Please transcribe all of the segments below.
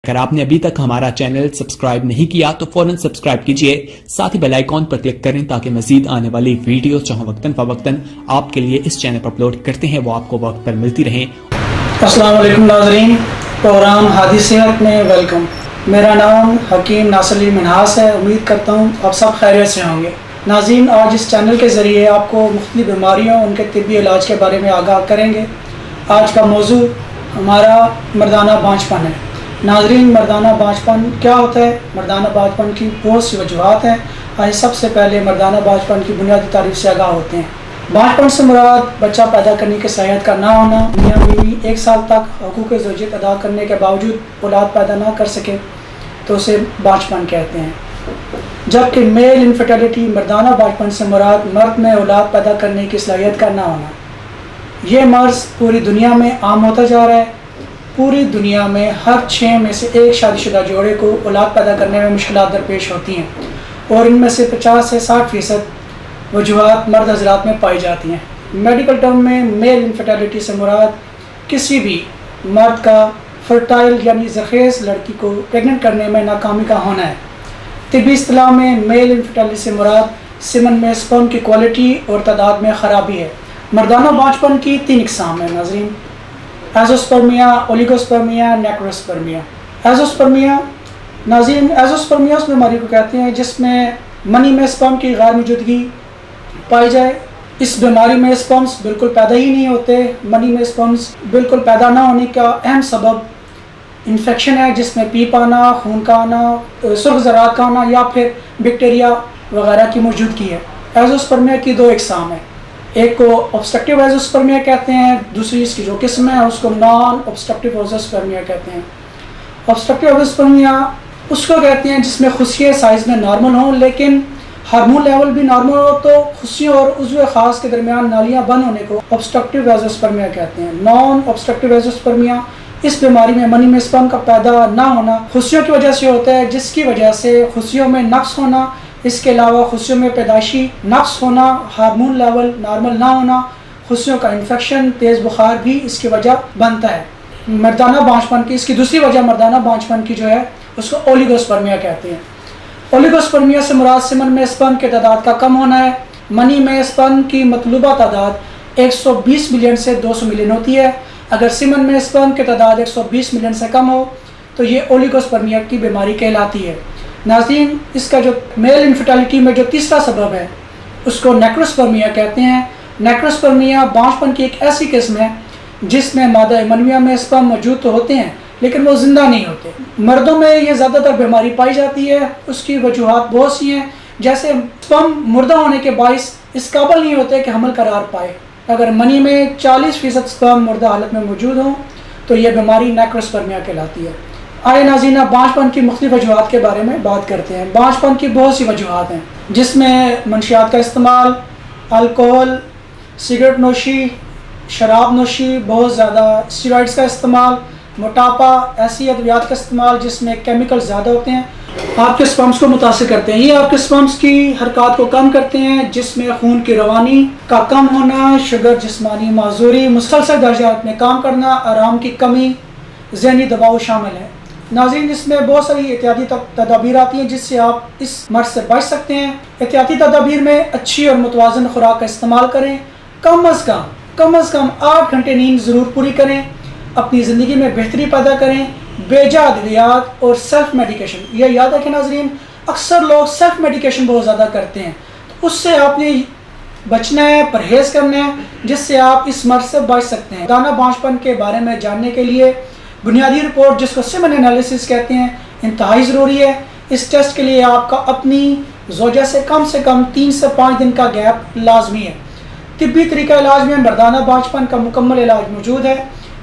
اگر آپ نے ابھی تک ہمارا چینل سبسکرائب نہیں کیا تو فوراً سبسکرائب کیجئے، ساتھ ہی بیل آئیکن پر کلک کریں تاکہ مزید آنے والی ویڈیوز جو ہم وقتاً فوقتاً آپ کے لیے اس چینل پر اپلوڈ کرتے ہیں وہ آپ کو وقت پر ملتی رہیں۔ السلام علیکم ناظرین، پروگرام ہادی صحت میں ویلکم۔ میرا نام حکیم ناصر علی منہاس ہے۔ امید کرتا ہوں آپ سب خیریت سے ہوں گے۔ ناظرین، آج اس چینل کے ذریعے آپ کو مختلف بیماریوں ان کے طبی علاج کے بارے میں آگاہ کریں گے۔ آج کا موضوع ہمارا مردانہ بانجھپن ہے۔ ناظرین، مردانہ بانجھپن کیا ہوتا ہے؟ مردانہ بانجھپن کی بہت سی وجوہات ہیں۔ آج سب سے پہلے مردانہ بانجھپن کی بنیادی تعریف سے آگاہ ہوتے ہیں۔ بانجھپن سے مراد بچہ پیدا کرنے کی صلاحیت کا نہ ہونا۔ میاں بیوی 1 سال تک حقوق زوجیت ادا کرنے کے باوجود اولاد پیدا نہ کر سکے تو اسے بانجھپن کہتے ہیں۔ جبکہ میل انفرٹیلٹی، مردانہ بانجھپن سے مراد مرد میں اولاد پیدا کرنے کی صلاحیت کا نہ ہونا۔ یہ مرض پوری دنیا میں عام ہوتا جا رہا ہے۔ پوری دنیا میں ہر 6 میں سے 1 شادی شدہ جوڑے کو اولاد پیدا کرنے میں مشکلات درپیش ہوتی ہیں، اور ان میں سے 50 سے 60% وجوہات مرد حضرات میں پائی جاتی ہیں۔ میڈیکل ٹرم میں میل انفرٹیلٹی سے مراد کسی بھی مرد کا فرٹائل یعنی زرخیز لڑکی کو پریگننٹ کرنے میں ناکامی کا ہونا ہے۔ طبی اصطلاح میں میل انفرٹیلٹی سے مراد سیمن میں سپرم کی کوالٹی اور تعداد میں خرابی ہے۔ مردانہ بانجھپن کی 3 اقسام ہیں ناظرین: ایزوسپرمیا، اولیگوسپرمیا، نیکروسپرمیا۔ ایزوسپرمیا ناظرین، ایزوسپرمیا اس بیماری کو کہتے ہیں جس میں منی میں سپرم کی غیر موجودگی پائی جائے۔ اس بیماری میں سپرمز بالکل پیدا ہی نہیں ہوتے۔ منی میں سپرمز بالکل پیدا نہ ہونے کا اہم سبب انفیکشن ہے، جس میں پیپ آنا، خون کا آنا، سرخ ذرات کا آنا یا پھر بیکٹیریا وغیرہ کی موجودگی ہے۔ ایزوسپرمیا کی 2 اقسام ہیں۔ ایک کو obstructive ایزوسپرمیا کہتے ہیں، دوسری اس کی جو قسم ہے اس کو نان obstructive ایزوسپرمیا کہتے ہیں۔ obstructive ایزوسپرمیا اس کو کہتے ہیں جس میں خصیے سائز میں نارمل ہوں لیکن ہارمون لیول بھی نارمل ہو، تو خصیوں اور عضو خاص کے درمیان نالیاں بند ہونے کو obstructive ایزوسپرمیا کہتے ہیں۔ نان obstructive ایزوسپرمیا اس بیماری میں منی میں سپرم کا پیدا نہ ہونا خصیوں کی وجہ سے ہوتا ہے، جس کی وجہ سے خصیوں میں نقص ہونا، اس کے علاوہ خصیوں میں پیدائشی نقص ہونا، ہارمون لیول نارمل نہ ہونا، خصیوں کا انفیکشن، تیز بخار بھی اس کی وجہ بنتا ہے۔ مردانہ بانجھپن کی اس کی دوسری وجہ مردانہ بانجھپن کی جو ہے اس کو اولیگوسپرمیا کہتے ہیں۔ اولیگوسپرمیا سے مراد سیمن میں سپرم کی تعداد کا کم ہونا ہے۔ منی میں سپرم کی مطلوبہ تعداد 120 ملین سے 200 ملین ہوتی ہے۔ اگر سیمن میں سپرم کی تعداد 120 ملین سے کم ہو تو یہ اولیگوسپرمیا کی بیماری کہلاتی ہے۔ ناظرین، اس کا جو میل انفرٹیلٹی میں جو تیسرا سبب ہے اس کو نیکروسپرمیا کہتے ہیں۔ نیکروسپرمیا بانجھپن کی ایک ایسی قسم ہے جس میں مادہ منویہ میں سپرم موجود تو ہوتے ہیں لیکن وہ زندہ نہیں ہوتے۔ مردوں میں یہ زیادہ تر بیماری پائی جاتی ہے۔ اس کی وجوہات بہت سی ہیں، جیسے سپرم مردہ ہونے کے باعث اس قابل نہیں ہوتے کہ حمل قرار پائے۔ اگر منی میں 40% سپرم مردہ حالت میں موجود ہوں تو یہ بیماری نیکروسپرمیا کہلاتی ہے۔ آئے ناظرین، بانجھپن کی مختلف وجوہات کے بارے میں بات کرتے ہیں۔ بانجھپن کی بہت سی وجوہات ہیں جس میں منشیات کا استعمال، الکوہل، سگریٹ نوشی، شراب نوشی، بہت زیادہ اسٹیرائڈز کا استعمال، موٹاپا، ایسی ادویات کا استعمال جس میں کیمیکل زیادہ ہوتے ہیں آپ کے سپرمز کو متاثر کرتے ہیں۔ یہ آپ کے سپرمز کی حرکات کو کم کرتے ہیں، جس میں خون کی روانی کا کم ہونا، شوگر، جسمانی معذوری، مسلسل درجات میں کام کرنا، آرام کی کمی، ذہنی دباؤ شامل ہے۔ ناظرین، اس میں بہت ساری احتیاطی تدابیر آتی ہیں جس سے آپ اس مرض سے بچ سکتے ہیں۔ احتیاطی تدابیر میں اچھی اور متوازن خوراک کا استعمال کریں، کم از کم 8 گھنٹے نیند ضرور پوری کریں، اپنی زندگی میں بہتری پیدا کریں، بیجا ادویات اور سیلف میڈیکیشن۔ یہ یاد رکھیں ناظرین، اکثر لوگ سیلف میڈیکیشن بہت زیادہ کرتے ہیں، تو اس سے آپ نے بچنا ہے، پرہیز کرنا ہے، جس سے آپ اس مرض سے بچ سکتے ہیں۔ مردانہ بانجھپن کے بارے میں جاننے کے لیے بنیادی رپورٹ جس کو سیمن انالیسس کہتے ہیں انتہائی ضروری ہے۔ اس ٹیسٹ کے لیے آپ کا اپنی زوجہ سے کم 3 سے 5 دن کا گیپ لازمی ہے۔ طبی طریقہ علاج میں مردانہ بانجھپن کا مکمل علاج موجود ہے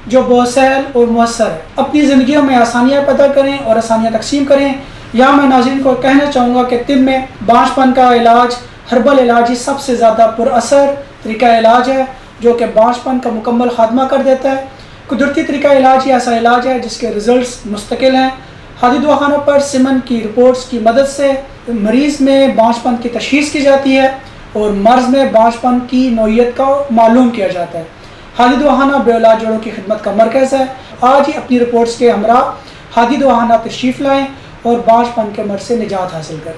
جو بہت سہل اور مؤثر ہے۔ اپنی زندگیوں میں آسانیاں پیدا کریں اور آسانیاں تقسیم کریں۔ یہاں میں ناظرین کو کہنا چاہوں گا کہ طب میں بانجھپن کا علاج ہربل علاج ہی سب سے زیادہ پر اثر طریقہ علاج ہے جو کہ بانجھپن کا مکمل خاتمہ کر دیتا ہے۔ قدرتی طریقہ علاج ہی ایسا علاج ہے جس کے ریزلٹس مستقل ہیں۔ ہادی دواخانوں پر سیمن کی رپورٹس کی مدد سے مریض میں بانجھپن کی تشخیص کی جاتی ہے اور مرض میں بانجھپن کی نوعیت کا معلوم کیا جاتا ہے۔ ہادی دواخانہ بے اولاد جوڑوں کی خدمت کا مرکز ہے۔ آج ہی اپنی رپورٹس کے ہمراہ ہادی دواخانہ تشریف لائیں اور باج پن کے مرض سے نجات حاصل کریں۔